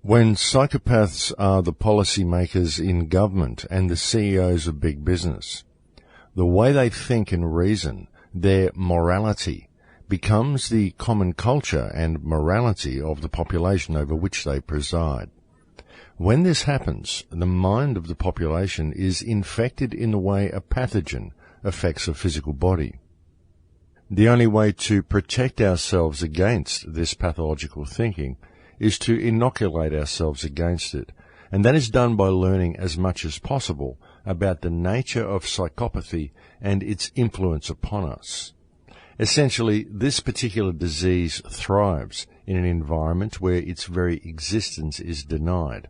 When psychopaths are the policymakers in government and the CEOs of big business, the way they think and reason, their morality, becomes the common culture and morality of the population over which they preside. When this happens, the mind of the population is infected in the way a pathogen affects a physical body. The only way to protect ourselves against this pathological thinking is to inoculate ourselves against it, and that is done by learning as much as possible about the nature of psychopathy and its influence upon us. Essentially, this particular disease thrives in an environment where its very existence is denied,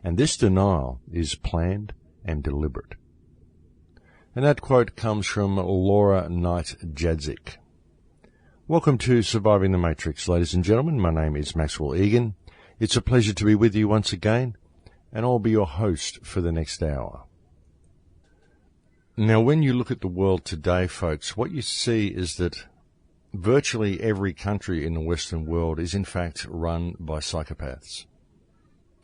and this denial is planned and deliberate. And that quote comes from Laura Knight-Jadzik. Welcome to Surviving the Matrix, ladies and gentlemen. My name is Maxwell Igan. It's a pleasure to be with you once again, and I'll be your host for the next hour. Now, when you look at the world today, folks, what you see is that virtually every country in the Western world is in fact run by psychopaths.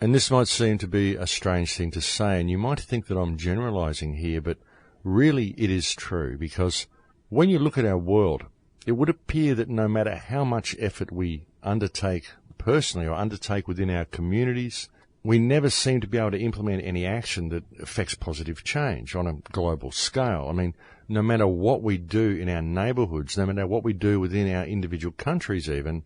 And this might seem to be a strange thing to say, and you might think that I'm generalizing here, but really it is true, because when you look at our world, it would appear that no matter how much effort we undertake personally or undertake within our communities, we never seem to be able to implement any action that affects positive change on a global scale. I mean, no matter what we do in our neighbourhoods, no matter what we do within our individual countries even,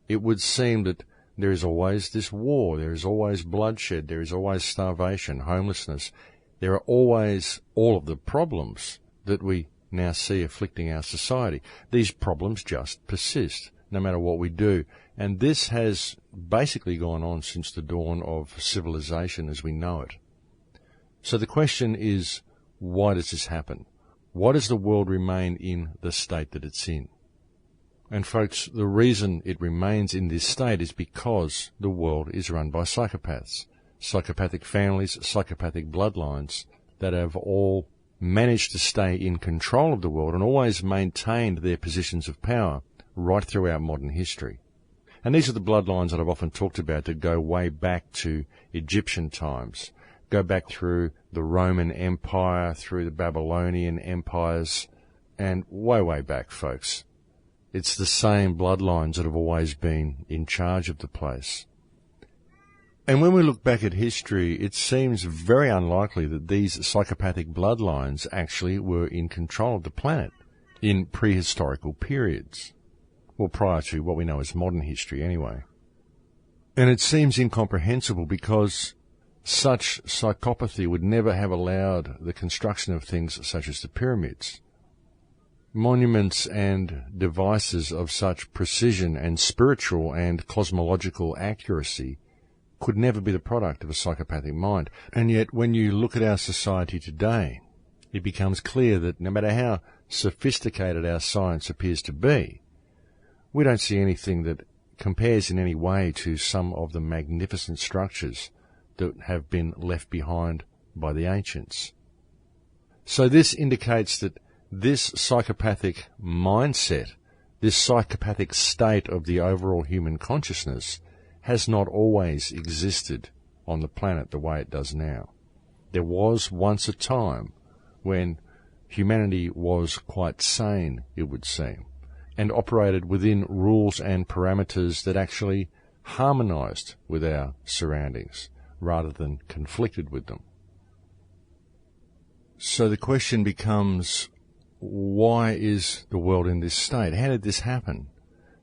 it would seem that there is always this war, there is always bloodshed, there is always starvation, homelessness. There are always all of the problems that we now see afflicting our society. These problems just persist, no matter what we do. And this has basically gone on since the dawn of civilization as we know it. So the question is, why does this happen? Why does the world remain in the state that it's in? And folks, the reason it remains in this state is because the world is run by psychopaths. Psychopathic families, psychopathic bloodlines that have all managed to stay in control of the world and always maintained their positions of power right throughout modern history. And these are the bloodlines that I've often talked about that go way back to Egyptian times, go back through the Roman Empire, through the Babylonian empires, and way back, folks. It's the same bloodlines that have always been in charge of the place. And when we look back at history, it seems very unlikely that these psychopathic bloodlines actually were in control of the planet in prehistorical periods. Well, prior to what we know as modern history anyway. And it seems incomprehensible because such psychopathy would never have allowed the construction of things such as the pyramids. Monuments and devices of such precision and spiritual and cosmological accuracy could never be the product of a psychopathic mind. And yet, when you look at our society today, it becomes clear that no matter how sophisticated our science appears to be, we don't see anything that compares in any way to some of the magnificent structures that have been left behind by the ancients. So this indicates that this psychopathic mindset, this psychopathic state of the overall human consciousness, has not always existed on the planet the way it does now. There was once a time when humanity was quite sane, it would seem, and operated within rules and parameters that actually harmonized with our surroundings rather than conflicted with them. So the question becomes, why is the world in this state? How did this happen?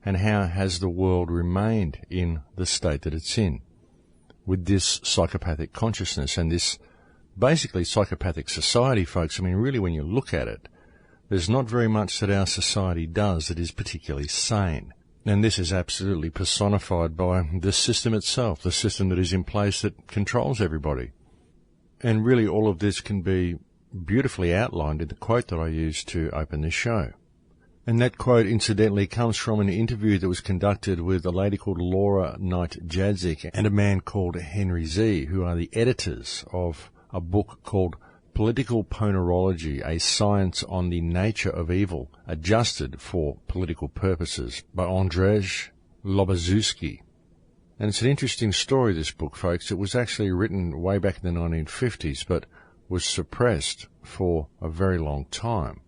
And how has the world remained in the state that it's in, with this psychopathic consciousness and this basically psychopathic society, folks? I mean, really, when you look at it, there's not very much that our society does that is particularly sane. And this is absolutely personified by the system itself, the system that is in place that controls everybody. And really, all of this can be beautifully outlined in the quote that I used to open this show. And that quote, incidentally, comes from an interview that was conducted with a lady called Laura Knight-Jadzik and a man called Henry Z, who are the editors of a book called Political Ponerology, a Science on the Nature of Evil, Adjusted for Political Purposes, by Andrzej Lobazewski. And it's an interesting story, this book, folks. It was actually written way back in the 1950s, but was suppressed for a very long time.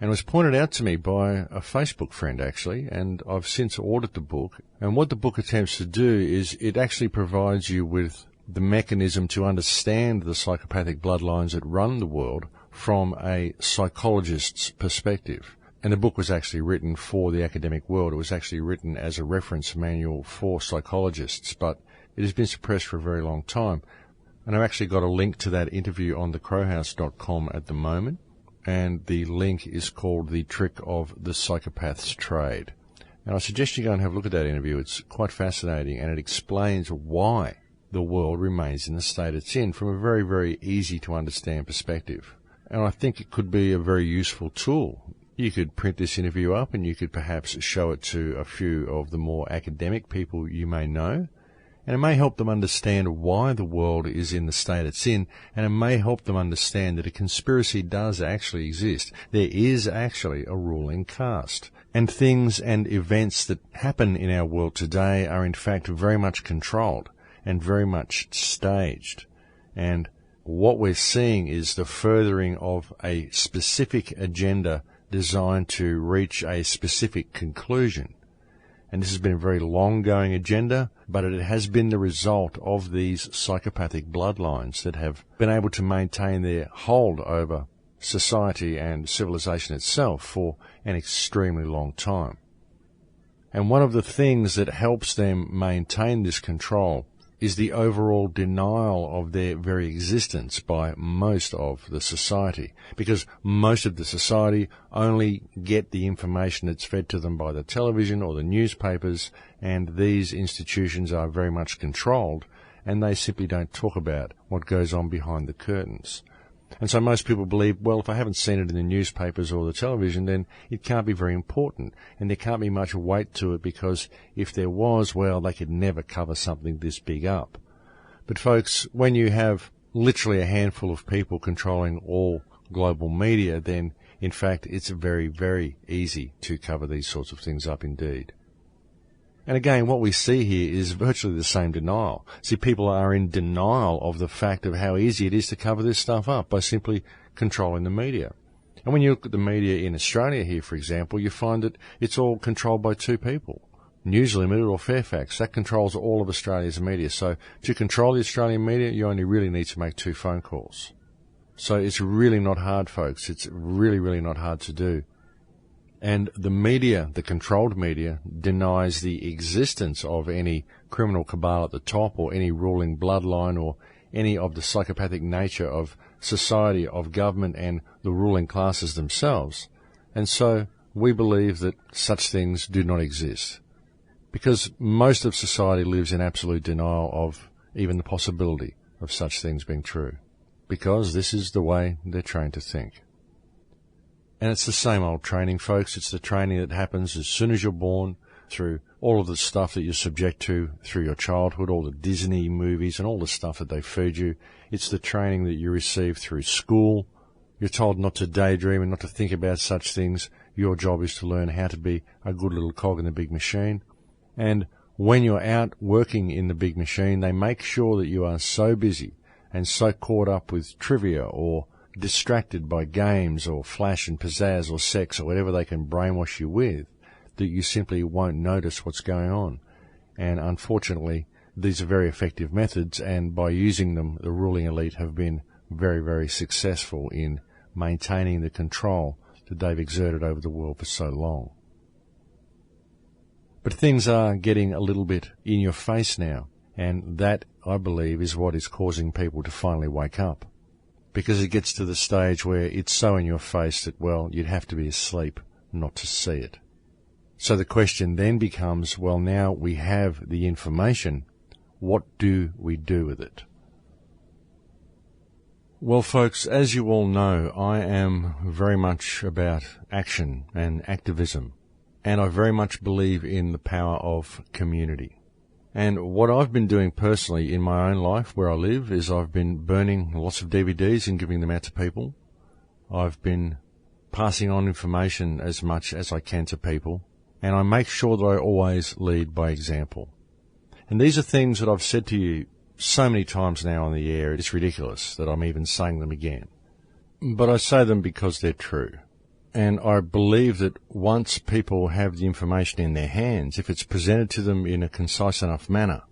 And it was pointed out to me by a Facebook friend, actually, and I've since ordered the book. And what the book attempts to do is it actually provides you with the mechanism to understand the psychopathic bloodlines that run the world from a psychologist's perspective. And the book was actually written for the academic world. It was actually written as a reference manual for psychologists, but it has been suppressed for a very long time. And I've actually got a link to that interview on thecrowhouse.com at the moment, and the link is called The Trick of the Psychopath's Trade. And I suggest you go and have a look at that interview. It's quite fascinating, and it explains why the world remains in the state it's in from a very, very easy to understand perspective. And I think it could be a very useful tool. You could print this interview up and you could perhaps show it to a few of the more academic people you may know, and it may help them understand why the world is in the state it's in, and it may help them understand that a conspiracy does actually exist. There is actually a ruling caste, and things and events that happen in our world today are in fact very much controlled and very much staged. And what we're seeing is the furthering of a specific agenda designed to reach a specific conclusion. And this has been a very long-going agenda, but it has been the result of these psychopathic bloodlines that have been able to maintain their hold over society and civilization itself for an extremely long time. And one of the things that helps them maintain this control is the overall denial of their very existence by most of the society, because most of the society only get the information that's fed to them by the television or the newspapers, and these institutions are very much controlled, and they simply don't talk about what goes on behind the curtains. And so most people believe, well, if I haven't seen it in the newspapers or the television, then it can't be very important, and there can't be much weight to it, because if there was, well, they could never cover something this big up. But folks, when you have literally a handful of people controlling all global media, then in fact it's very, very easy to cover these sorts of things up indeed. And again, what we see here is virtually the same denial. See, people are in denial of the fact of how easy it is to cover this stuff up by simply controlling the media. And when you look at the media in Australia here, for example, you find that it's all controlled by two people. News Limited or Fairfax, that controls all of Australia's media. So to control the Australian media, you only really need to make 2 phone calls. So it's really not hard, folks. It's really, really not hard to do. And the media, the controlled media, denies the existence of any criminal cabal at the top or any ruling bloodline or any of the psychopathic nature of society, of government and the ruling classes themselves. And so we believe that such things do not exist, because most of society lives in absolute denial of even the possibility of such things being true, because this is the way they're trained to think. And it's the same old training, folks. It's the training that happens as soon as you're born, through all of the stuff that you're subject to through your childhood, all the Disney movies and all the stuff that they feed you. It's the training that you receive through school. You're told not to daydream and not to think about such things. Your job is to learn how to be a good little cog in the big machine. And when you're out working in the big machine, they make sure that you are so busy and so caught up with trivia or distracted by games or flash and pizzazz or sex or whatever they can brainwash you with, that you simply won't notice what's going on. And unfortunately, these are very effective methods, and by using them, the ruling elite have been very, very successful in maintaining the control that they've exerted over the world for so long. But things are getting a little bit in your face now, and that, I believe, is what is causing people to finally wake up. Because it gets to the stage where it's so in your face that, well, you'd have to be asleep not to see it. So the question then becomes, well, now we have the information, what do we do with it? Well, folks, as you all know, I am very much about action and activism, and I very much believe in the power of community. And what I've been doing personally in my own life where I live is I've been burning lots of DVDs and giving them out to people. I've been passing on information as much as I can to people, and I make sure that I always lead by example. And these are things that I've said to you so many times now on the air, it's ridiculous that I'm even saying them again. But I say them because they're true. And I believe that once people have the information in their hands, if it's presented to them in a concise enough manner,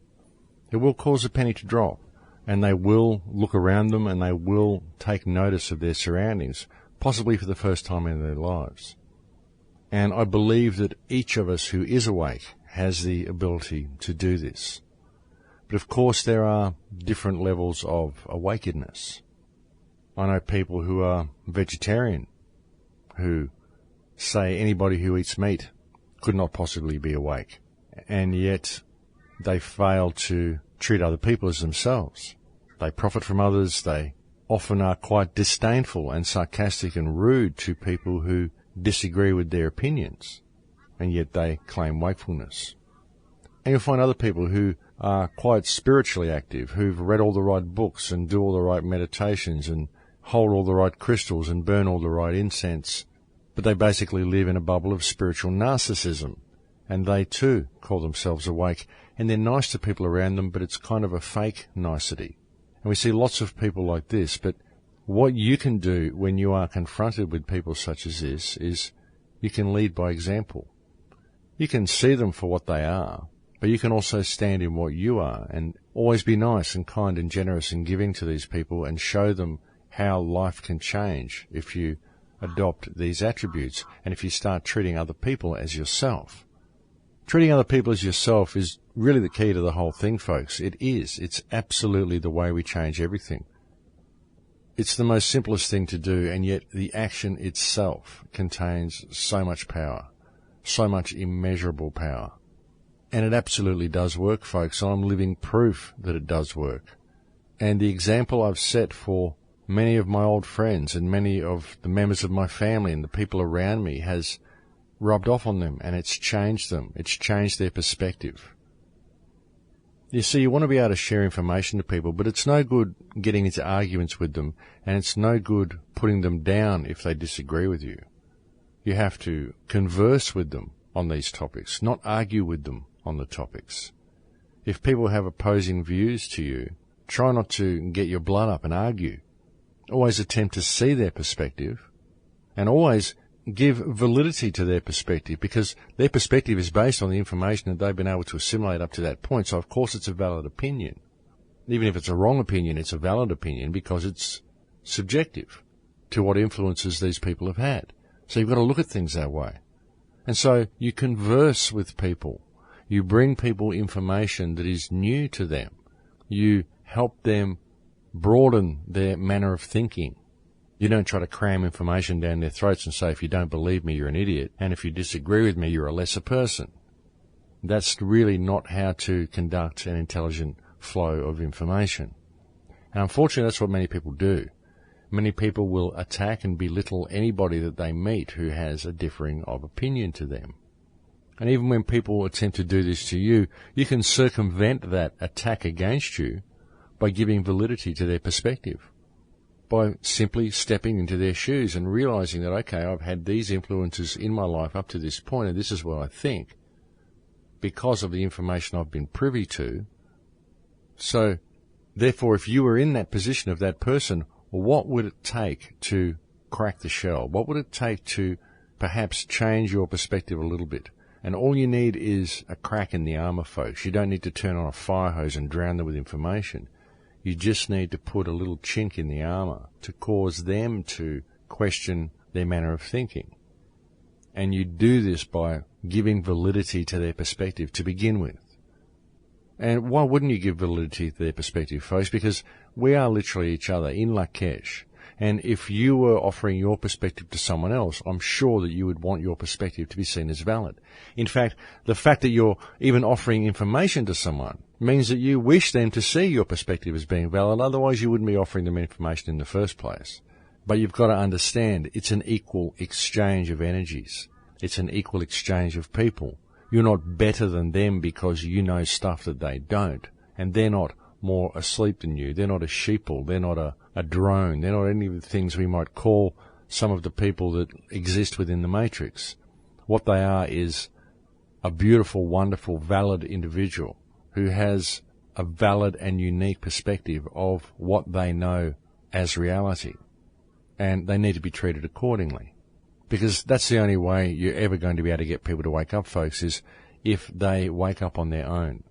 it will cause a penny to drop. And they will look around them and they will take notice of their surroundings, possibly for the first time in their lives. And I believe that each of us who is awake has the ability to do this. But of course there are different levels of awakeness. I know people who are vegetarian, who say anybody who eats meat could not possibly be awake, and yet they fail to treat other people as themselves. They profit from others. They often are quite disdainful and sarcastic and rude to people who disagree with their opinions, and yet they claim wakefulness. And you'll find other people who are quite spiritually active, who've read all the right books and do all the right meditations and hold all the right crystals and burn all the right incense, but they basically live in a bubble of spiritual narcissism, and they too call themselves awake, and they're nice to people around them, but it's kind of a fake nicety. And we see lots of people like this, but what you can do when you are confronted with people such as this is you can lead by example. You can see them for what they are, but you can also stand in what you are and always be nice and kind and generous and giving to these people and show them how life can change if you adopt these attributes and if you start treating other people as yourself. Treating other people as yourself is really the key to the whole thing, folks. It is. It's absolutely the way we change everything. It's the most simplest thing to do, and yet the action itself contains so much power, so much immeasurable power. And it absolutely does work, folks. I'm living proof that it does work. And the example I've set for many of my old friends and many of the members of my family and the people around me has rubbed off on them, and it's changed them. It's changed their perspective. You see, you want to be able to share information to people, but it's no good getting into arguments with them, and it's no good putting them down if they disagree with you. You have to converse with them on these topics, not argue with them on the topics. If people have opposing views to you, try not to get your blood up and argue. Always attempt to see their perspective, and always give validity to their perspective, because their perspective is based on the information that they've been able to assimilate up to that point. So, of course, it's a valid opinion. Even if it's a wrong opinion, it's a valid opinion because it's subjective to what influences these people have had. So you've got to look at things that way. And so you converse with people. You bring people information that is new to them. You help them broaden their manner of thinking. You don't try to cram information down their throats and say, if you don't believe me, you're an idiot, and if you disagree with me, you're a lesser person. That's really not how to conduct an intelligent flow of information. And unfortunately, that's what many people do. Many people will attack and belittle anybody that they meet who has a differing of opinion to them. And even when people attempt to do this to you, you can circumvent that attack against you by giving validity to their perspective, by simply stepping into their shoes and realizing that, okay, I've had these influences in my life up to this point, and this is what I think because of the information I've been privy to. So, therefore, if you were in that position of that person, what would it take to crack the shell? What would it take to perhaps change your perspective a little bit? And all you need is a crack in the armor, folks. You don't need to turn on a fire hose and drown them with information. You just need to put a little chink in the armor to cause them to question their manner of thinking. And you do this by giving validity to their perspective to begin with. And why wouldn't you give validity to their perspective, folks? Because we are literally each other in Lakesh. And if you were offering your perspective to someone else, I'm sure that you would want your perspective to be seen as valid. In fact, the fact that you're even offering information to someone means that you wish them to see your perspective as being valid. Otherwise, you wouldn't be offering them information in the first place. But you've got to understand it's an equal exchange of energies. It's an equal exchange of people. You're not better than them because you know stuff that they don't. And they're not more asleep than you. They're not a sheeple. They're not a drone. They're not any of the things we might call some of the people that exist within the matrix. What they are is a beautiful, wonderful, valid individual who has a valid and unique perspective of what they know as reality, and they need to be treated accordingly. Because that's the only way you're ever going to be able to get people to wake up, folks, is if they wake up on their own.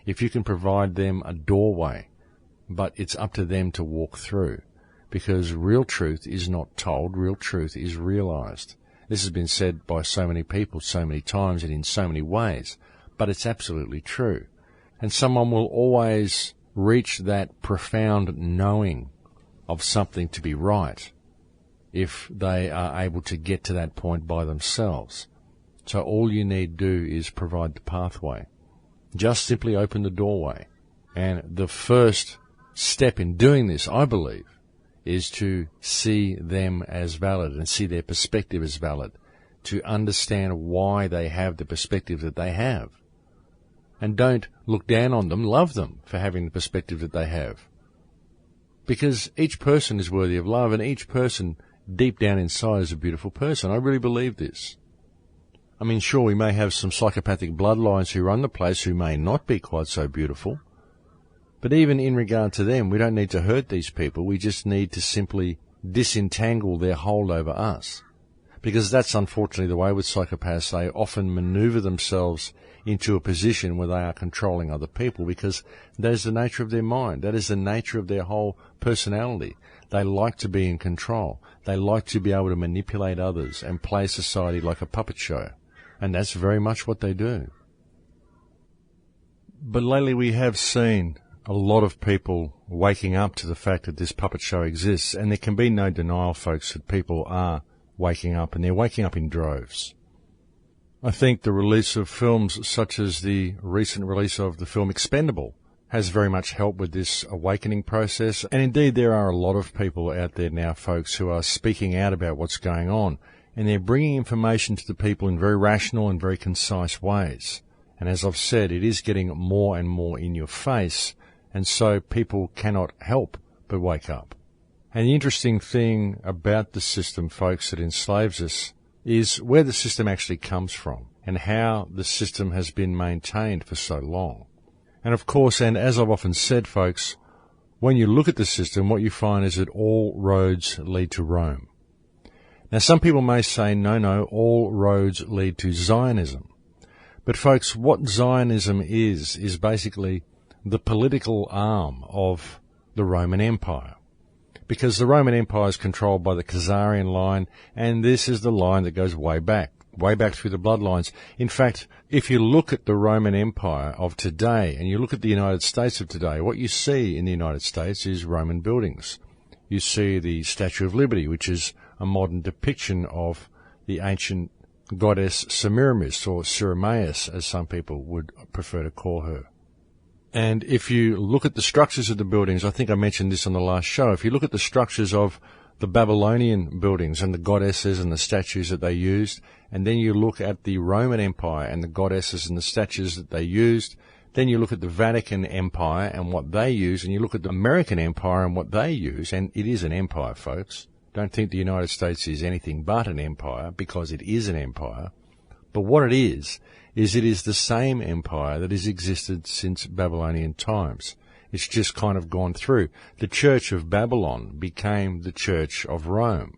If you can provide them a doorway, but it's up to them to walk through. Because real truth is not told, real truth is realized. This has been said by so many people so many times and in so many ways, but it's absolutely true. And someone will always reach that profound knowing of something to be right if they are able to get to that point by themselves. So all you need to do is provide the pathway. Just simply open the doorway. And the first step in doing this, I believe, is to see them as valid and see their perspective as valid, to understand why they have the perspective that they have. And don't look down on them, love them for having the perspective that they have. Because each person is worthy of love, and each person deep down inside is a beautiful person. I really believe this. I mean, sure, we may have some psychopathic bloodlines who run the place who may not be quite so beautiful. But even in regard to them, we don't need to hurt these people. We just need to simply disentangle their hold over us. Because that's unfortunately the way with psychopaths. They often maneuver themselves into a position where they are controlling other people, because that is the nature of their mind. That is the nature of their whole personality. They like to be in control. They like to be able to manipulate others and play society like a puppet show. And that's very much what they do. But lately we have seen a lot of people waking up to the fact that this puppet show exists, and there can be no denial, folks, that people are waking up, and they're waking up in droves. I think the release of films such as the recent release of the film Expendable has very much helped with this awakening process, and indeed there are a lot of people out there now, folks, who are speaking out about what's going on, and they're bringing information to the people in very rational and very concise ways. And as I've said, it is getting more and more in your face, and so people cannot help but wake up. And the interesting thing about the system, folks, that enslaves us is where the system actually comes from and how the system has been maintained for so long. And of course, and as I've often said, folks, when you look at the system, what you find is that all roads lead to Rome. Now, some people may say, no, all roads lead to Zionism. But folks, what Zionism is basically the political arm of the Roman Empire. Because the Roman Empire is controlled by the Khazarian line, and this is the line that goes way back through the bloodlines. In fact, if you look at the Roman Empire of today and you look at the United States of today, what you see in the United States is Roman buildings. You see the Statue of Liberty, which is a modern depiction of the ancient goddess Semiramis, or Semiramis, as some people would prefer to call her. And if you look at the structures of the buildings, I think I mentioned this on the last show, if you look at the structures of the Babylonian buildings and the goddesses and the statues that they used, and then you look at the Roman Empire and the goddesses and the statues that they used, then you look at the Vatican Empire and what they use, and you look at the American Empire and what they use, and it is an empire, folks. Don't think the United States is anything but an empire, because it is an empire. But what it is it is the same empire that has existed since Babylonian times. It's just kind of gone through. The Church of Babylon became the Church of Rome,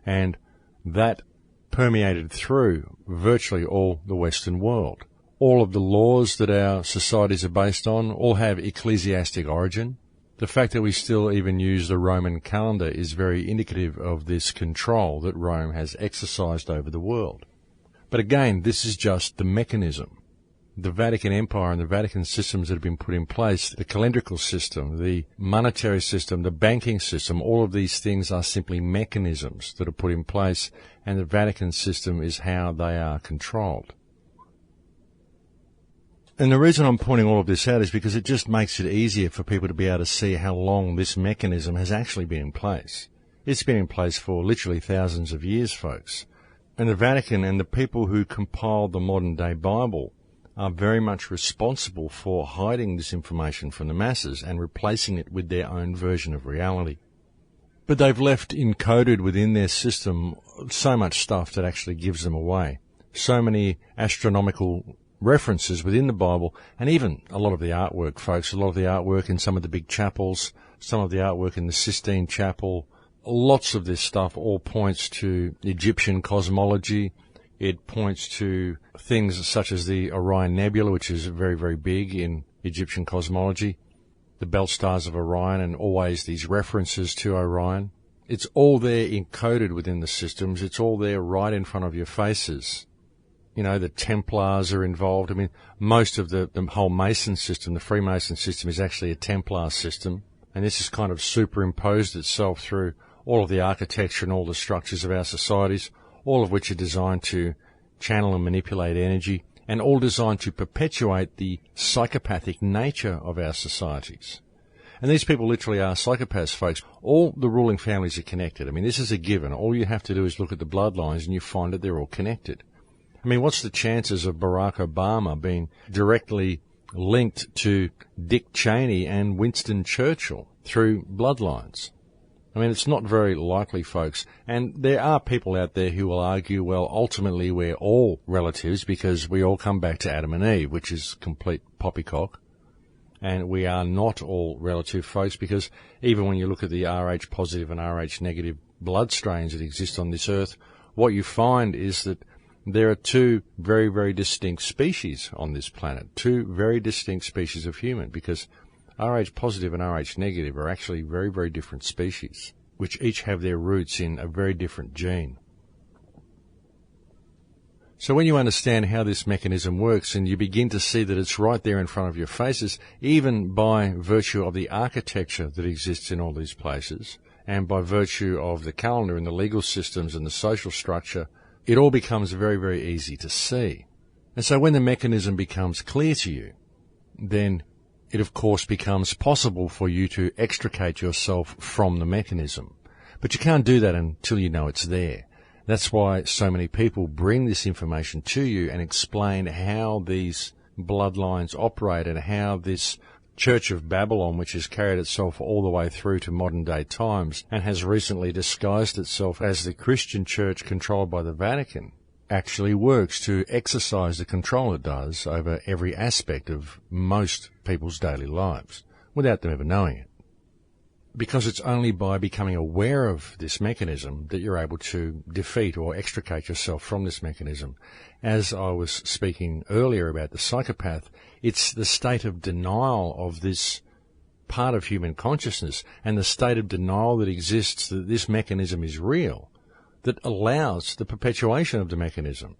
and that permeated through virtually all the Western world. All of the laws that our societies are based on all have ecclesiastic origin. The fact that we still even use the Roman calendar is very indicative of this control that Rome has exercised over the world. But again, this is just the mechanism. The Vatican Empire and the Vatican systems that have been put in place, the calendrical system, the monetary system, the banking system, all of these things are simply mechanisms that are put in place, and the Vatican system is how they are controlled. And the reason I'm pointing all of this out is because it just makes it easier for people to be able to see how long this mechanism has actually been in place. It's been in place for literally thousands of years, folks. And the Vatican and the people who compiled the modern-day Bible are very much responsible for hiding this information from the masses and replacing it with their own version of reality. But they've left encoded within their system so much stuff that actually gives them away. So many astronomical references within the Bible, and even a lot of the artwork, folks, a lot of the artwork in some of the big chapels, some of the artwork in the Sistine Chapel, lots of this stuff all points to Egyptian cosmology. It points to things such as the Orion Nebula, which is very, very big in Egyptian cosmology, the belt stars of Orion, and always these references to Orion. It's all there encoded within the systems. It's all there right in front of your faces. You know, the Templars are involved. I mean, most of the whole Mason system, the Freemason system, is actually a Templar system. And this has kind of superimposed itself through all of the architecture and all the structures of our societies, all of which are designed to channel and manipulate energy, and all designed to perpetuate the psychopathic nature of our societies. And these people literally are psychopaths, folks. All the ruling families are connected. I mean, this is a given. All you have to do is look at the bloodlines and you find that they're all connected. I mean, what's the chances of Barack Obama being directly linked to Dick Cheney and Winston Churchill through bloodlines? I mean, it's not very likely, folks. And there are people out there who will argue, well, ultimately we're all relatives because we all come back to Adam and Eve, which is complete poppycock. And we are not all relative, folks, because even when you look at the Rh positive and Rh negative blood strains that exist on this earth, what you find is that there are two very, very distinct species on this planet, two very distinct species of human, because Rh positive and Rh negative are actually very, very different species, which each have their roots in a very different gene. So when you understand how this mechanism works and you begin to see that it's right there in front of your faces, even by virtue of the architecture that exists in all these places, and by virtue of the calendar and the legal systems and the social structure, it all becomes very, very easy to see. And so when the mechanism becomes clear to you, then it of course becomes possible for you to extricate yourself from the mechanism. But you can't do that until you know it's there. That's why so many people bring this information to you and explain how these bloodlines operate and how this Church of Babylon, which has carried itself all the way through to modern day times and has recently disguised itself as the Christian church controlled by the Vatican, actually works to exercise the control it does over every aspect of most people's daily lives without them ever knowing it. Because it's only by becoming aware of this mechanism that you're able to defeat or extricate yourself from this mechanism. As I was speaking earlier about the psychopath, it's the state of denial of this part of human consciousness and the state of denial that exists that this mechanism is real that allows the perpetuation of the mechanism.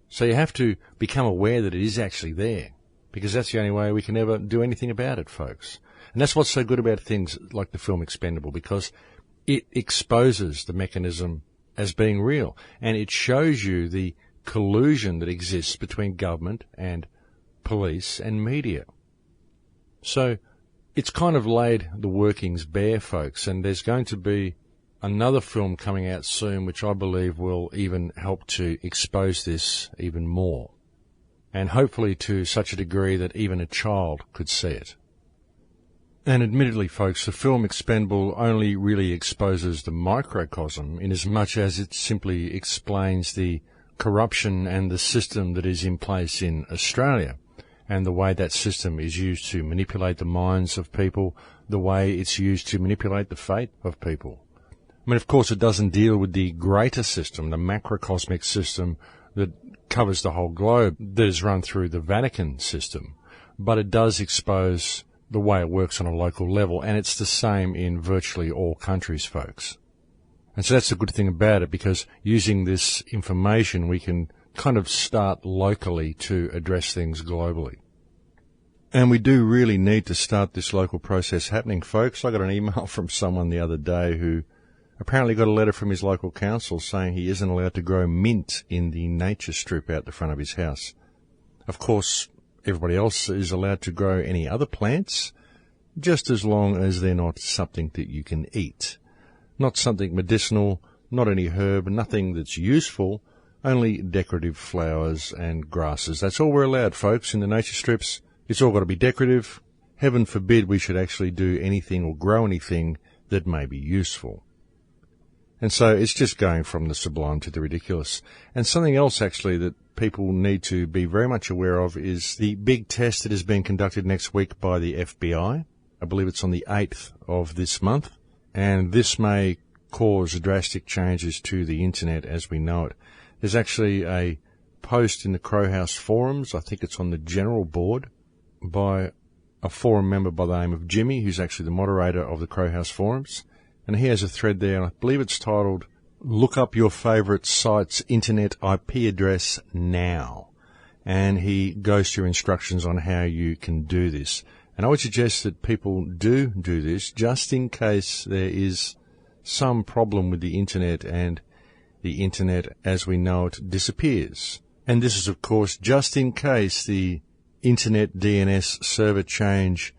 So you have to become aware that it is actually there, because that's the only way we can ever do anything about it, folks. And that's what's so good about things like the film Expendable, because it exposes the mechanism as being real, and it shows you the collusion that exists between government and police and media. So it's kind of laid the workings bare, folks, and there's going to be another film coming out soon which I believe will even help to expose this even more, and hopefully to such a degree that even a child could see it. And admittedly, folks, the film Expendable only really exposes the microcosm in as much as it simply explains the corruption and the system that is in place in Australia and the way that system is used to manipulate the minds of people, the way it's used to manipulate the fate of people. I mean, of course, it doesn't deal with the greater system, the macrocosmic system that covers the whole globe that is run through the Vatican system, but it does expose the way it works on a local level, and it's the same in virtually all countries, folks. And so that's the good thing about it, because using this information we can kind of start locally to address things globally. And we do really need to start this local process happening, folks. I got an email from someone the other day who apparently got a letter from his local council saying he isn't allowed to grow mint in the nature strip out the front of his house. Of course, everybody else is allowed to grow any other plants, just as long as they're not something that you can eat. Not something medicinal, not any herb, nothing that's useful, only decorative flowers and grasses. That's all we're allowed, folks, in the nature strips. It's all got to be decorative. Heaven forbid we should actually do anything or grow anything that may be useful. And so it's just going from the sublime to the ridiculous. And something else, actually, that people need to be very much aware of is the big test that is being conducted next week by the FBI. I believe it's on the 8th of this month. And this may cause drastic changes to the internet as we know it. There's actually a post in the Crowhouse forums, I think it's on the general board, by a forum member by the name of Jimmy, who's actually the moderator of the Crowhouse forums. And he has a thread there, and I believe it's titled, "Look up your favourite site's internet IP address now." And he goes through instructions on how you can do this. And I would suggest that people do this just in case there is some problem with the internet and the internet as we know it disappears. And this is, of course, just in case the internet DNS server change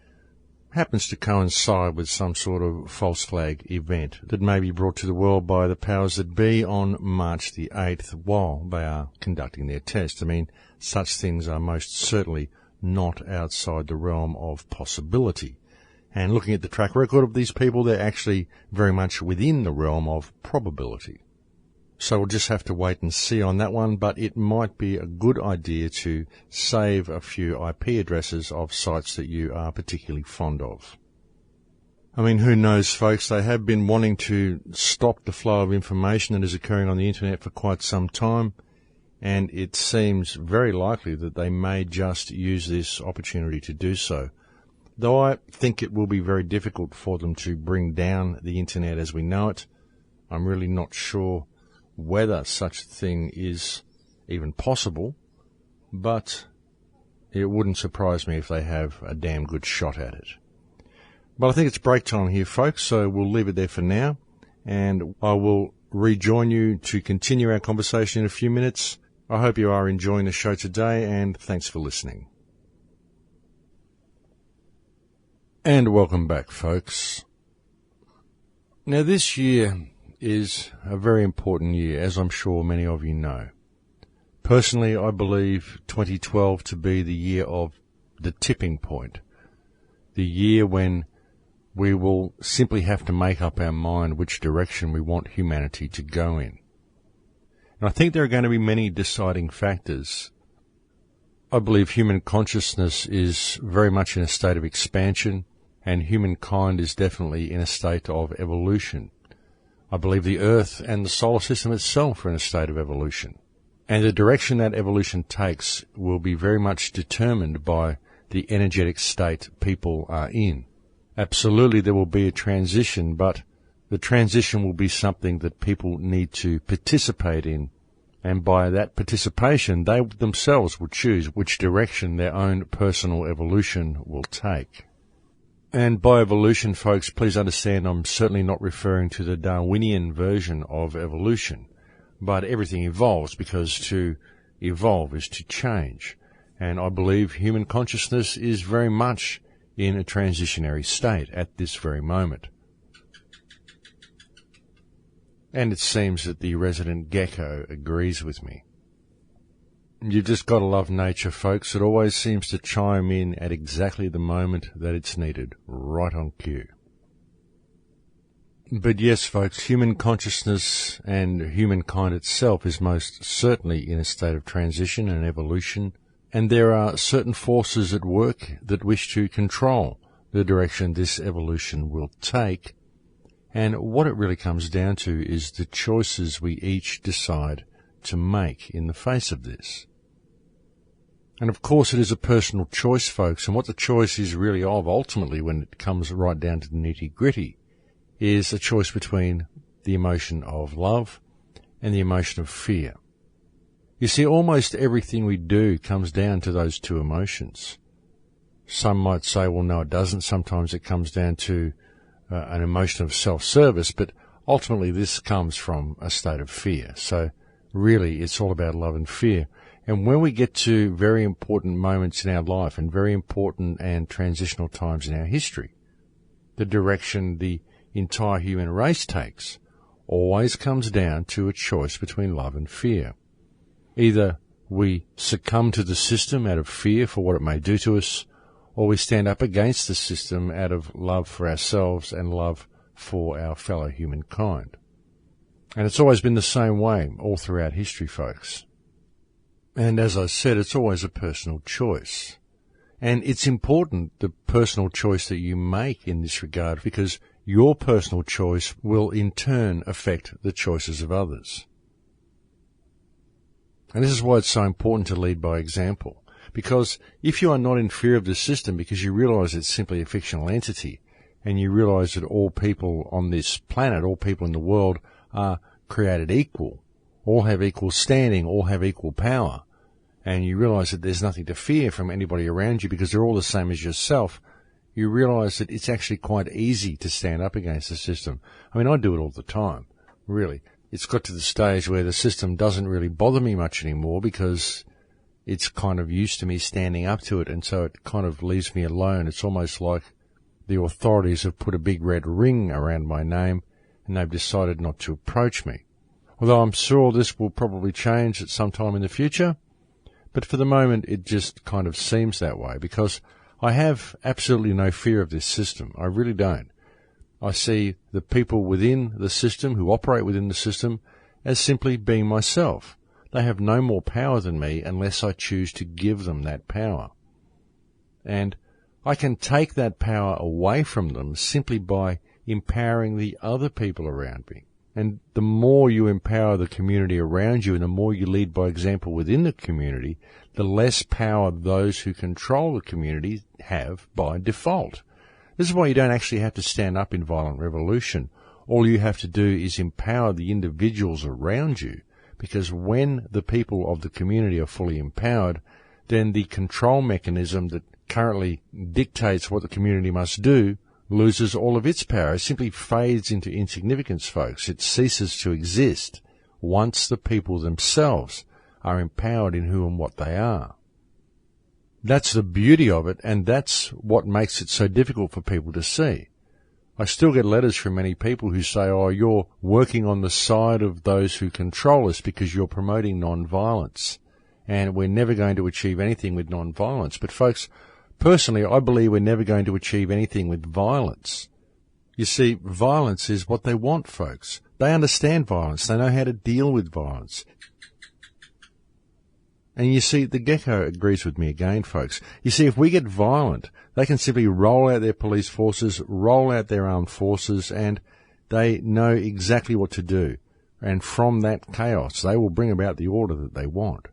happens to coincide with some sort of false flag event that may be brought to the world by the powers that be on March the 8th while they are conducting their test. I mean, such things are most certainly not outside the realm of possibility. And looking at the track record of these people, they're actually very much within the realm of probability. So we'll just have to wait and see on that one, but it might be a good idea to save a few IP addresses of sites that you are particularly fond of. I mean, who knows, folks? They have been wanting to stop the flow of information that is occurring on the internet for quite some time, and it seems very likely that they may just use this opportunity to do so. Though I think it will be very difficult for them to bring down the internet as we know it, I'm really not sure whether such a thing is even possible, but it wouldn't surprise me if they have a damn good shot at it. But I think it's break time here, folks, so we'll leave it there for now, and I will rejoin you to continue our conversation in a few minutes. I hope you are enjoying the show today, and thanks for listening. And welcome back, folks. Now, this year is a very important year, as I'm sure many of you know. Personally, I believe 2012 to be the year of the tipping point, the year when we will simply have to make up our mind which direction we want humanity to go in. And I think there are going to be many deciding factors. I believe human consciousness is very much in a state of expansion, and humankind is definitely in a state of evolution. I believe the Earth and the solar system itself are in a state of evolution. And the direction that evolution takes will be very much determined by the energetic state people are in. Absolutely, there will be a transition, but the transition will be something that people need to participate in. And by that participation, they themselves will choose which direction their own personal evolution will take. And by evolution, folks, please understand I'm certainly not referring to the Darwinian version of evolution, but everything evolves because to evolve is to change. And I believe human consciousness is very much in a transitionary state at this very moment. And it seems that the resident gecko agrees with me. You've just got to love nature, folks. It always seems to chime in at exactly the moment that it's needed, right on cue. But yes, folks, human consciousness and humankind itself is most certainly in a state of transition and evolution, and there are certain forces at work that wish to control the direction this evolution will take, and what it really comes down to is the choices we each decide to make in the face of this. And of course it is a personal choice, folks, and what the choice is really of ultimately when it comes right down to the nitty-gritty is a choice between the emotion of love and the emotion of fear. You see, almost everything we do comes down to those two emotions. Some might say, well, no, it doesn't. Sometimes it comes down to an emotion of self-service, but ultimately this comes from a state of fear. So really, it's all about love and fear. And when we get to very important moments in our life and very important and transitional times in our history, the direction the entire human race takes always comes down to a choice between love and fear. Either we succumb to the system out of fear for what it may do to us, or we stand up against the system out of love for ourselves and love for our fellow humankind. And it's always been the same way all throughout history, folks. And as I said, it's always a personal choice. And it's important, the personal choice that you make in this regard, because your personal choice will in turn affect the choices of others. And this is why it's so important to lead by example. Because if you are not in fear of the system because you realize it's simply a fictional entity, and you realize that all people on this planet, all people in the world are created equal, all have equal standing, all have equal power, and you realize that there's nothing to fear from anybody around you because they're all the same as yourself, you realize that it's actually quite easy to stand up against the system. I mean, I do it all the time, really. It's got to the stage where the system doesn't really bother me much anymore because it's kind of used to me standing up to it, and so it kind of leaves me alone. It's almost like the authorities have put a big red ring around my name and they've decided not to approach me. Although I'm sure this will probably change at some time in the future, but for the moment it just kind of seems that way because I have absolutely no fear of this system. I really don't. I see the people within the system, who operate within the system, as simply being myself. They have no more power than me unless I choose to give them that power. And I can take that power away from them simply by empowering the other people around me. And the more you empower the community around you and the more you lead by example within the community, the less power those who control the community have by default. This is why you don't actually have to stand up in violent revolution. All you have to do is empower the individuals around you, because when the people of the community are fully empowered, then the control mechanism that currently dictates what the community must do loses all of its power. It simply fades into insignificance, folks. It ceases to exist once the people themselves are empowered in who and what they are. That's the beauty of it, and that's what makes it so difficult for people to see. I still get letters from many people who say, oh, you're working on the side of those who control us because you're promoting non-violence, and we're never going to achieve anything with non-violence. But folks, personally, I believe we're never going to achieve anything with violence. You see, violence is what they want, folks. They understand violence. They know how to deal with violence. And you see, the gecko agrees with me again, folks. You see, if we get violent, they can simply roll out their police forces, roll out their armed forces, and they know exactly what to do. And from that chaos, they will bring about the order that they want.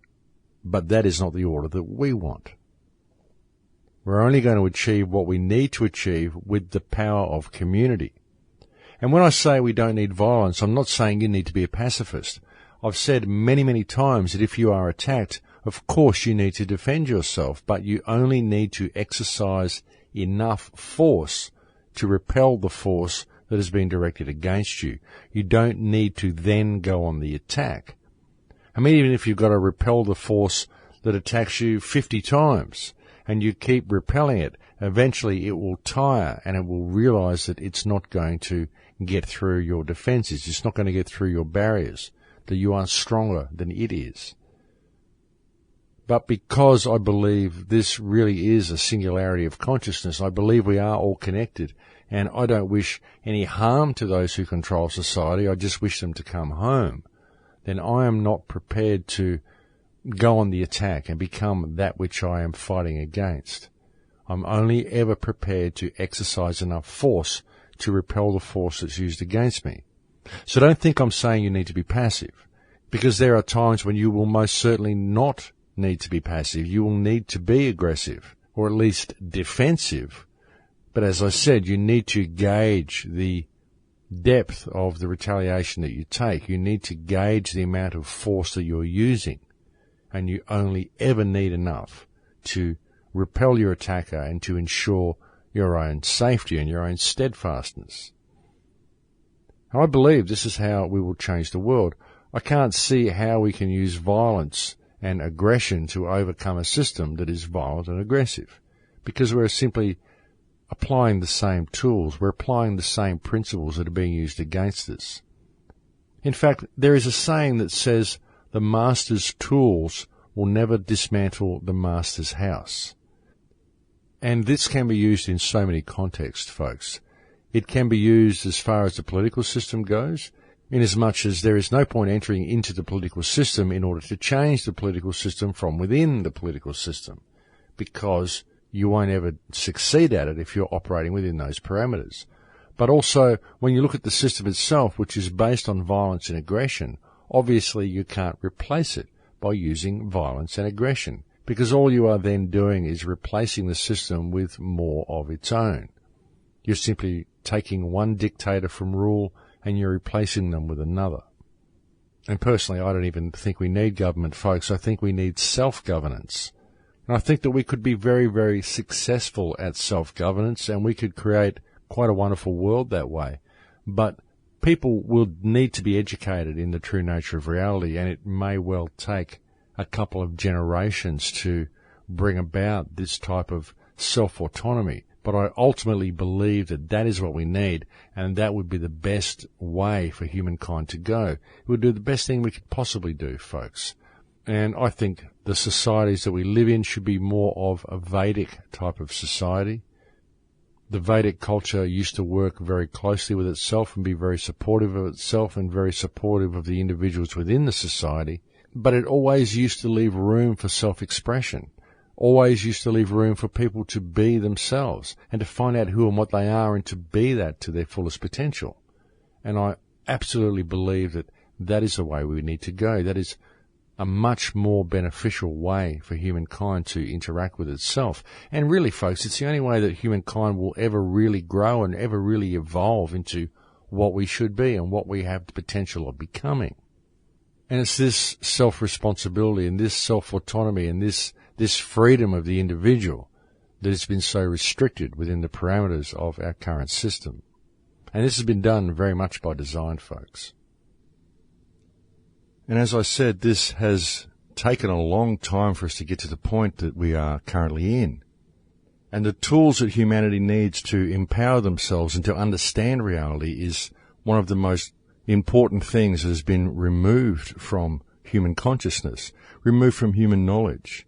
But that is not the order that we want. We're only going to achieve what we need to achieve with the power of community. And when I say we don't need violence, I'm not saying you need to be a pacifist. I've said many, many times that if you are attacked, of course you need to defend yourself, but you only need to exercise enough force to repel the force that has been directed against you. You don't need to then go on the attack. I mean, even if you've got to repel the force that attacks you 50 times, and you keep repelling it, eventually it will tire and it will realize that it's not going to get through your defenses. It's not going to get through your barriers, that you are stronger than it is. But because I believe this really is a singularity of consciousness, I believe we are all connected, and I don't wish any harm to those who control society. I just wish them to come home. Then I am not prepared to go on the attack and become that which I am fighting against. I'm only ever prepared to exercise enough force to repel the force that's used against me. So don't think I'm saying you need to be passive, because there are times when you will most certainly not need to be passive. You will need to be aggressive, or at least defensive. But as I said, you need to gauge the depth of the retaliation that you take. You need to gauge the amount of force that you're using. And you only ever need enough to repel your attacker and to ensure your own safety and your own steadfastness. And I believe this is how we will change the world. I can't see how we can use violence and aggression to overcome a system that is violent and aggressive, because we're simply applying the same tools. We're applying the same principles that are being used against us. In fact, there is a saying that says, the master's tools will never dismantle the master's house. And this can be used in so many contexts, folks. It can be used as far as the political system goes. inasmuch as there is no point entering into the political system in order to change the political system from within the political system, because you won't ever succeed at it if you're operating within those parameters. But also, when you look at the system itself, which is based on violence and aggression, obviously you can't replace it by using violence and aggression, because all you are then doing is replacing the system with more of its own. You're simply taking one dictator from rule and you're replacing them with another. And personally, I don't even think we need government, folks. I think we need self-governance. And I think that we could be very, very successful at self-governance, and we could create quite a wonderful world that way. But people will need to be educated in the true nature of reality, and it may well take a couple of generations to bring about this type of self-autonomy. But I ultimately believe that that is what we need, and that would be the best way for humankind to go. It would do the best thing we could possibly do, folks. And I think the societies that we live in should be more of a Vedic type of society. The Vedic culture used to work very closely with itself and be very supportive of itself and very supportive of the individuals within the society, but it always used to leave room for self-expression, always used to leave room for people to be themselves and to find out who and what they are and to be that to their fullest potential. And I absolutely believe that that is the way we need to go. That is a much more beneficial way for humankind to interact with itself. And really, folks, it's the only way that humankind will ever really grow and ever really evolve into what we should be and what we have the potential of becoming. And it's this self-responsibility and this self-autonomy and this freedom of the individual that has been so restricted within the parameters of our current system. And this has been done very much by design, folks. And as I said, this has taken a long time for us to get to the point that we are currently in. And the tools that humanity needs to empower themselves and to understand reality is one of the most important things that has been removed from human consciousness, removed from human knowledge.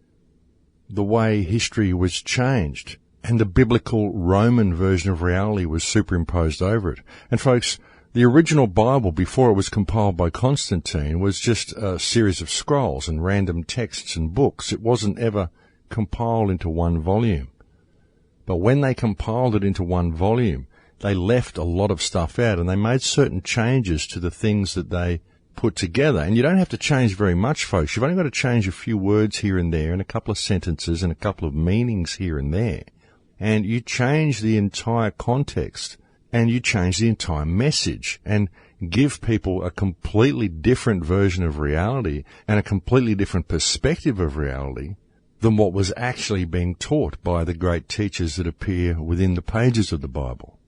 The way history was changed, and the biblical Roman version of reality was superimposed over it. And folks, the original Bible, before it was compiled by Constantine, was just a series of scrolls and random texts and books. It wasn't ever compiled into one volume. But when they compiled it into one volume, they left a lot of stuff out, and they made certain changes to the things that they put together. And you don't have to change very much, folks. You've only got to change a few words here and there and a couple of sentences and a couple of meanings here and there. And you change the entire context and you change the entire message and give people a completely different version of reality and a completely different perspective of reality than what was actually being taught by the great teachers that appear within the pages of the Bible.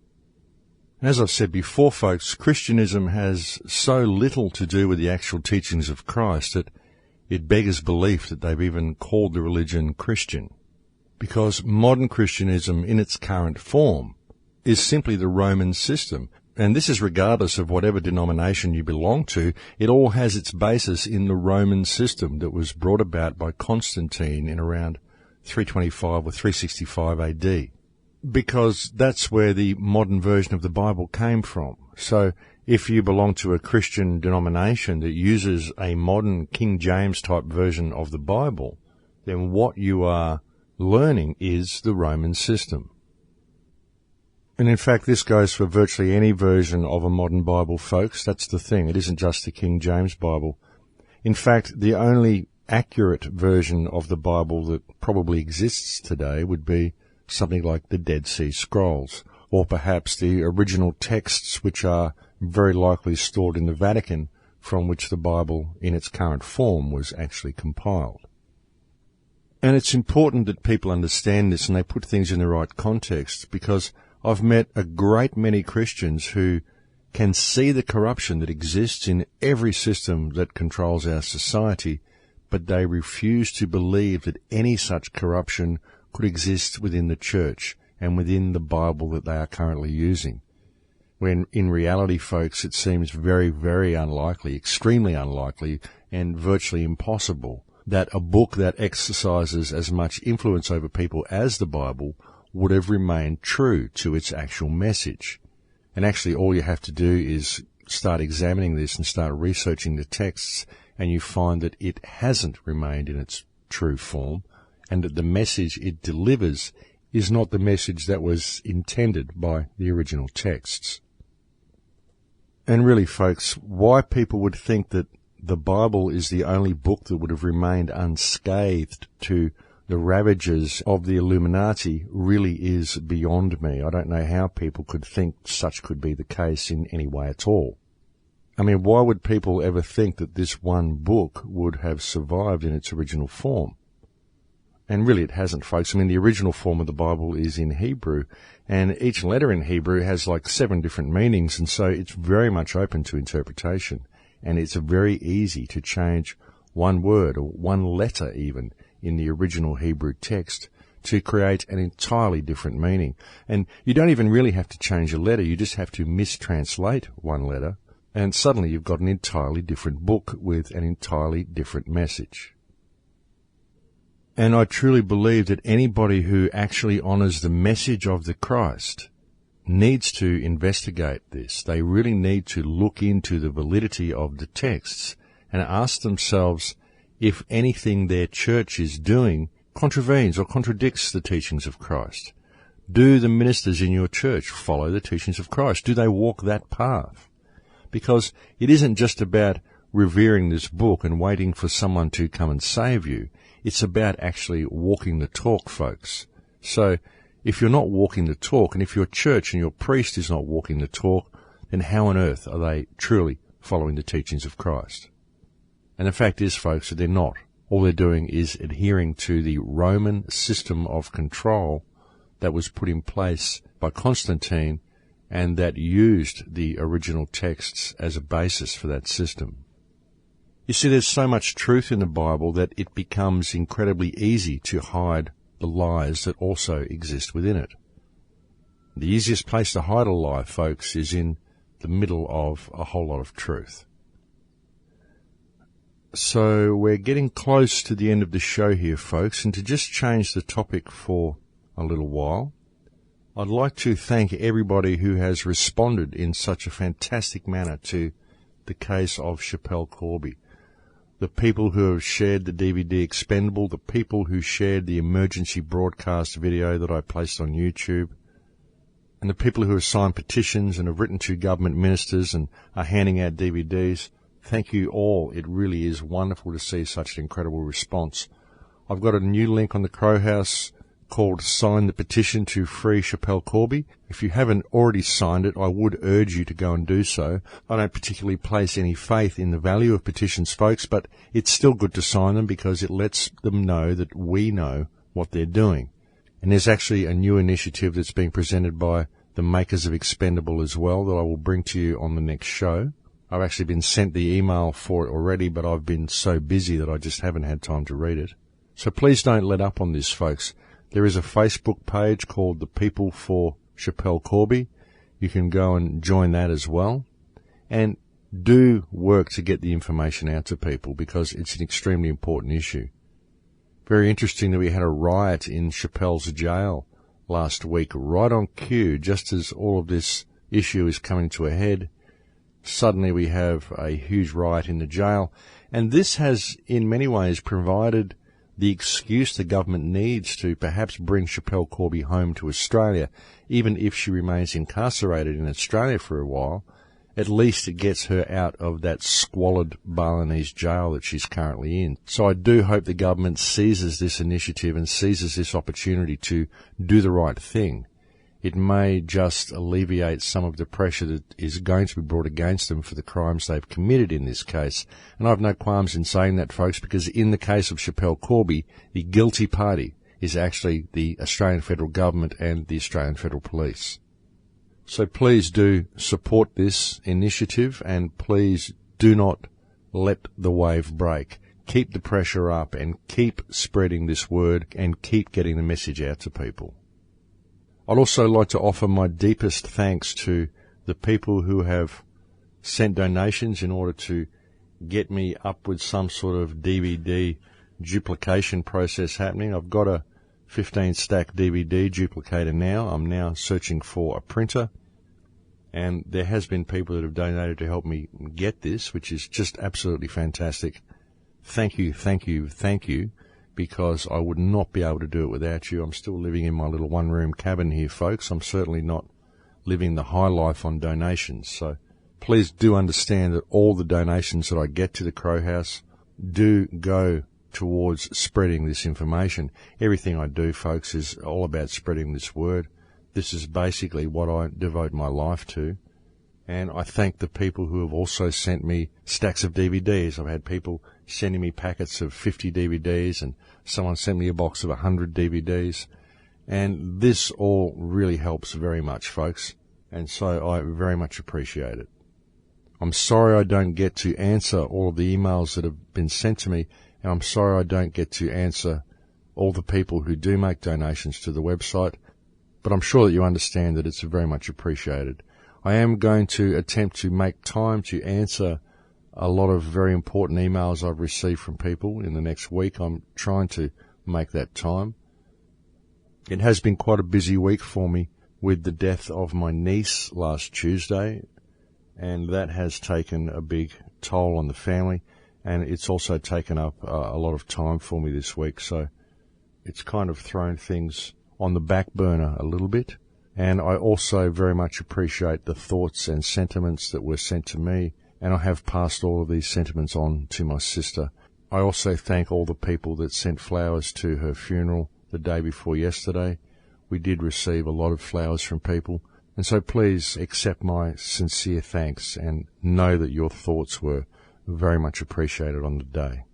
As I've said before, folks, Christianism has so little to do with the actual teachings of Christ that it beggars belief that they've even called the religion Christian. Because modern Christianism in its current form is simply the Roman system. And this is regardless of whatever denomination you belong to. It all has its basis in the Roman system that was brought about by Constantine in around 325 or 365 AD. Because that's where the modern version of the Bible came from. So if you belong to a Christian denomination that uses a modern King James type version of the Bible, then what you are learning is the Roman system. And in fact, this goes for virtually any version of a modern Bible, folks. That's the thing. It isn't just the King James Bible. In fact, the only accurate version of the Bible that probably exists today would be something like the Dead Sea Scrolls, or perhaps the original texts which are very likely stored in the Vatican, from which the Bible in its current form was actually compiled. And it's important that people understand this and they put things in the right context, because I've met a great many Christians who can see the corruption that exists in every system that controls our society, but they refuse to believe that any such corruption could exist within the church and within the Bible that they are currently using. When in reality, folks, it seems very, very unlikely, extremely unlikely, and virtually impossible that a book that exercises as much influence over people as the Bible would have remained true to its actual message. And actually all you have to do is start examining this and start researching the texts, and you find that it hasn't remained in its true form, and that the message it delivers is not the message that was intended by the original texts. And really, folks, why people would think that the Bible is the only book that would have remained unscathed to the ravages of the Illuminati really is beyond me. I don't know how people could think such could be the case in any way at all. I mean, why would people ever think that this one book would have survived in its original form? And really it hasn't, folks. I mean, the original form of the Bible is in Hebrew, and each letter in Hebrew has like 7 different meanings, and so it's very much open to interpretation. And it's very easy to change one word or one letter even in the original Hebrew text to create an entirely different meaning. And you don't even really have to change a letter, you just have to mistranslate one letter, and suddenly you've got an entirely different book with an entirely different message. And I truly believe that anybody who actually honours the message of the Christ needs to investigate this. They really need to look into the validity of the texts and ask themselves if anything their church is doing contravenes or contradicts the teachings of Christ. Do the ministers in your church follow the teachings of Christ? Do they walk that path? Because it isn't just about revering this book and waiting for someone to come and save you. It's about actually walking the talk, folks. So if you're not walking the talk, and if your church and your priest is not walking the talk, then how on earth are they truly following the teachings of Christ? And the fact is, folks, that they're not. All they're doing is adhering to the Roman system of control that was put in place by Constantine and that used the original texts as a basis for that system. You see, there's so much truth in the Bible that it becomes incredibly easy to hide the lies that also exist within it. The easiest place to hide a lie, folks, is in the middle of a whole lot of truth. So we're getting close to the end of the show here, folks, and to just change the topic for a little while, I'd like to thank everybody who has responded in such a fantastic manner to the case of Schapelle Corby. The people who have shared the DVD Expendable, the people who shared the emergency broadcast video that I placed on YouTube, and the people who have signed petitions and have written to government ministers and are handing out DVDs. Thank you all. It really is wonderful to see such an incredible response. I've got a new link on the Crow House called Sign the Petition to Free Schapelle Corby. If you haven't already signed it, I would urge you to go and do so. I don't particularly place any faith in the value of petitions, folks, but it's still good to sign them because it lets them know that we know what they're doing. And there's actually a new initiative that's being presented by the makers of Expendable as well that I will bring to you on the next show. I've actually been sent the email for it already, but I've been so busy that I just haven't had time to read it. So please don't let up on this, folks. There is a Facebook page called The People for Schapelle Corby. You can go and join that as well. And do work to get the information out to people because it's an extremely important issue. Very interesting that we had a riot in Schapelle's jail last week, right on cue, just as all of this issue is coming to a head. Suddenly we have a huge riot in the jail. And this has, in many ways, provided the excuse the government needs to perhaps bring Schapelle Corby home to Australia, even if she remains incarcerated in Australia for a while. At least it gets her out of that squalid Balinese jail that she's currently in. So I do hope the government seizes this initiative and seizes this opportunity to do the right thing. It may just alleviate some of the pressure that is going to be brought against them for the crimes they've committed in this case. And I have no qualms in saying that, folks, because in the case of Schapelle Corby, the guilty party is actually the Australian Federal Government and the Australian Federal Police. So please do support this initiative and please do not let the wave break. Keep the pressure up and keep spreading this word and keep getting the message out to people. I'd also like to offer my deepest thanks to the people who have sent donations in order to get me up with some sort of DVD duplication process happening. I've got a 15-stack DVD duplicator now. I'm now searching for a printer. And there has been people that have donated to help me get this, which is just absolutely fantastic. Thank you, thank you, thank you, because I would not be able to do it without you. I'm still living in my little one-room cabin here, folks. I'm certainly not living the high life on donations. So please do understand that all the donations that I get to the Crow House do go towards spreading this information. Everything I do, folks, is all about spreading this word. This is basically what I devote my life to. And I thank the people who have also sent me stacks of DVDs. I've had people sending me packets of 50 DVDs, and someone sent me a box of 100 DVDs. And this all really helps very much, folks. And so I very much appreciate it. I'm sorry I don't get to answer all of the emails that have been sent to me, and I'm sorry I don't get to answer all the people who do make donations to the website. But I'm sure that you understand that it's very much appreciated. I am going to attempt to make time to answer a lot of very important emails I've received from people in the next week. I'm trying to make that time. It has been quite a busy week for me with the death of my niece last Tuesday, and that has taken a big toll on the family, and it's also taken up a lot of time for me this week, so it's kind of thrown things on the back burner a little bit. And I also very much appreciate the thoughts and sentiments that were sent to me, and I have passed all of these sentiments on to my sister. I also thank all the people that sent flowers to her funeral the day before yesterday. We did receive a lot of flowers from people, and so please accept my sincere thanks and know that your thoughts were very much appreciated on the day.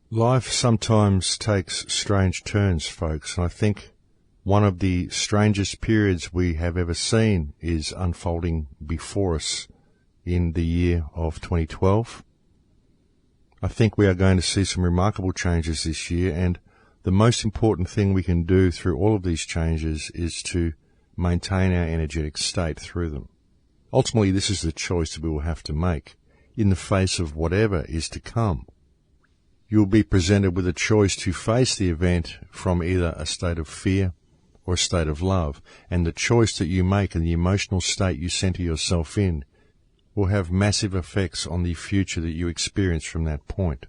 Life sometimes takes strange turns, folks, and I think one of the strangest periods we have ever seen is unfolding before us in the year of 2012. I think we are going to see some remarkable changes this year, and the most important thing we can do through all of these changes is to maintain our energetic state through them. Ultimately, this is the choice that we will have to make in the face of whatever is to come. You will be presented with a choice to face the event from either a state of fear or a state of love, and the choice that you make and the emotional state you center yourself in will have massive effects on the future that you experience from that point.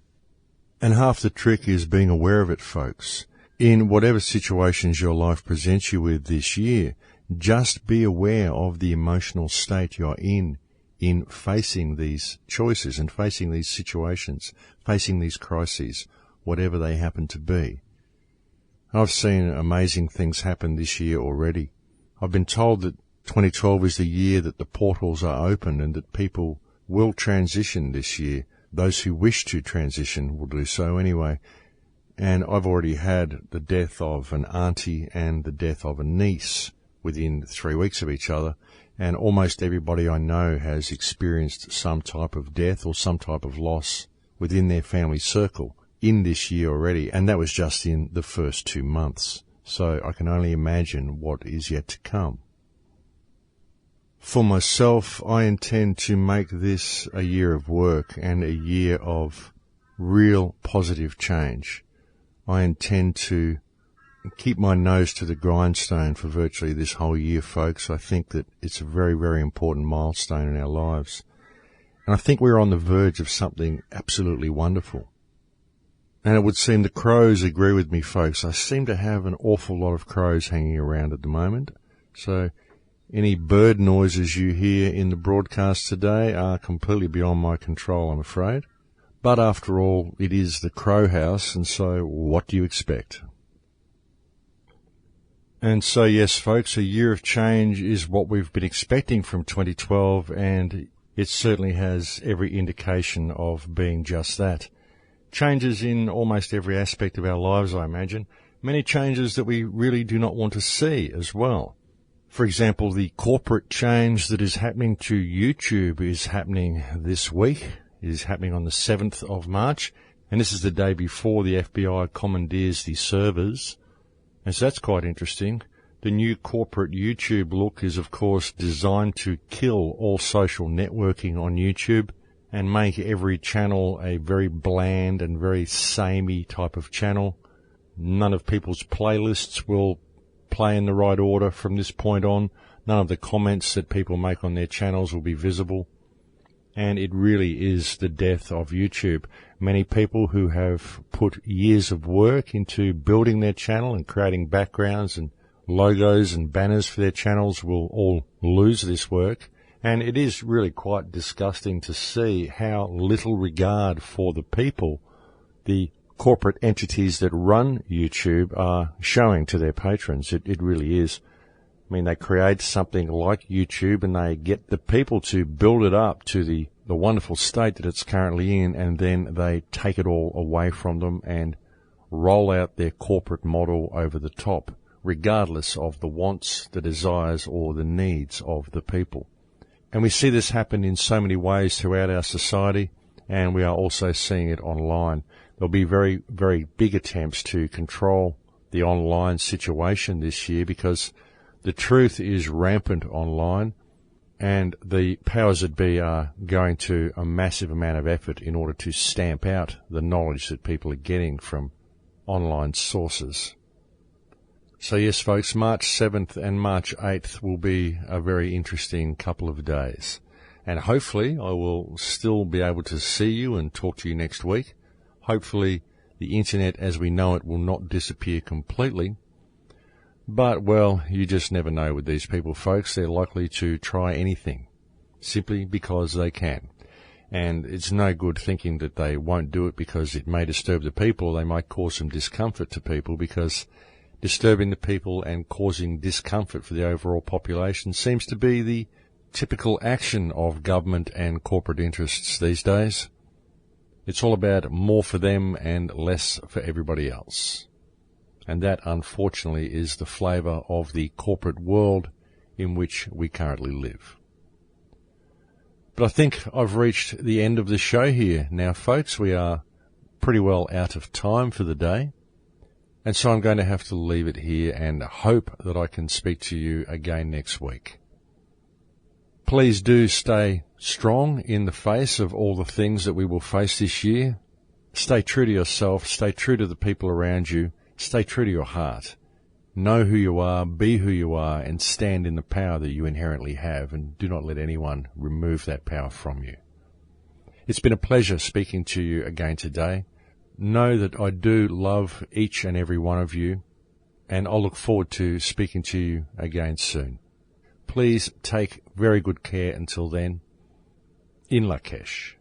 And half the trick is being aware of it, folks. In whatever situations your life presents you with this year, just be aware of the emotional state you're in facing these choices and facing these situations, facing these crises, whatever they happen to be. I've seen amazing things happen this year already. I've been told that 2012 is the year that the portals are open and that people will transition this year. Those who wish to transition will do so anyway. And I've already had the death of an auntie and the death of a niece within 3 weeks of each other. And almost everybody I know has experienced some type of death or some type of loss within their family circle in this year already, and that was just in the first 2 months. So I can only imagine what is yet to come. For myself, I intend to make this a year of work and a year of real positive change. I intend to keep my nose to the grindstone for virtually this whole year, folks. I think that it's a very, very important milestone in our lives. And I think we're on the verge of something absolutely wonderful. And it would seem the crows agree with me, folks. I seem to have an awful lot of crows hanging around at the moment. So any bird noises you hear in the broadcast today are completely beyond my control, I'm afraid. But after all, it is the Crow House, and so what do you expect? And so, yes, folks, a year of change is what we've been expecting from 2012, and it certainly has every indication of being just that. Changes in almost every aspect of our lives, I imagine. Many changes that we really do not want to see as well. For example, the corporate change that is happening to YouTube is happening this week. It is happening on the 7th of March, and this is the day before the FBI commandeers the servers. And so that's quite interesting. The new corporate YouTube look is, of course, designed to kill all social networking on YouTube and make every channel a very bland and very samey type of channel. None of people's playlists will play in the right order from this point on. None of the comments that people make on their channels will be visible. And it really is the death of YouTube. Many people who have put years of work into building their channel and creating backgrounds and logos and banners for their channels will all lose this work. And it is really quite disgusting to see how little regard for the people the corporate entities that run YouTube are showing to their patrons. It really is. I mean, they create something like YouTube and they get the people to build it up to the wonderful state that it's currently in, and then they take it all away from them and roll out their corporate model over the top, regardless of the wants, the desires, or the needs of the people. And we see this happen in so many ways throughout our society, and we are also seeing it online. There'll be very, very big attempts to control the online situation this year because the truth is rampant online, and the powers that be are going to a massive amount of effort in order to stamp out the knowledge that people are getting from online sources. So yes, folks, March 7th and March 8th will be a very interesting couple of days. And hopefully I will still be able to see you and talk to you next week. Hopefully the internet as we know it will not disappear completely. But, well, you just never know with these people, folks. They're likely to try anything, simply because they can. And it's no good thinking that they won't do it because it may disturb the people. They might cause some discomfort to people, because disturbing the people and causing discomfort for the overall population seems to be the typical action of government and corporate interests these days. It's all about more for them and less for everybody else. And that, unfortunately, is the flavour of the corporate world in which we currently live. But I think I've reached the end of the show here now, folks. We are pretty well out of time for the day. And so I'm going to have to leave it here and hope that I can speak to you again next week. Please do stay strong in the face of all the things that we will face this year. Stay true to yourself. Stay true to the people around you. Stay true to your heart. Know who you are, be who you are, and stand in the power that you inherently have, and do not let anyone remove that power from you. It's been a pleasure speaking to you again today. Know that I do love each and every one of you, and I'll look forward to speaking to you again soon. Please take very good care until then. In Lakesh.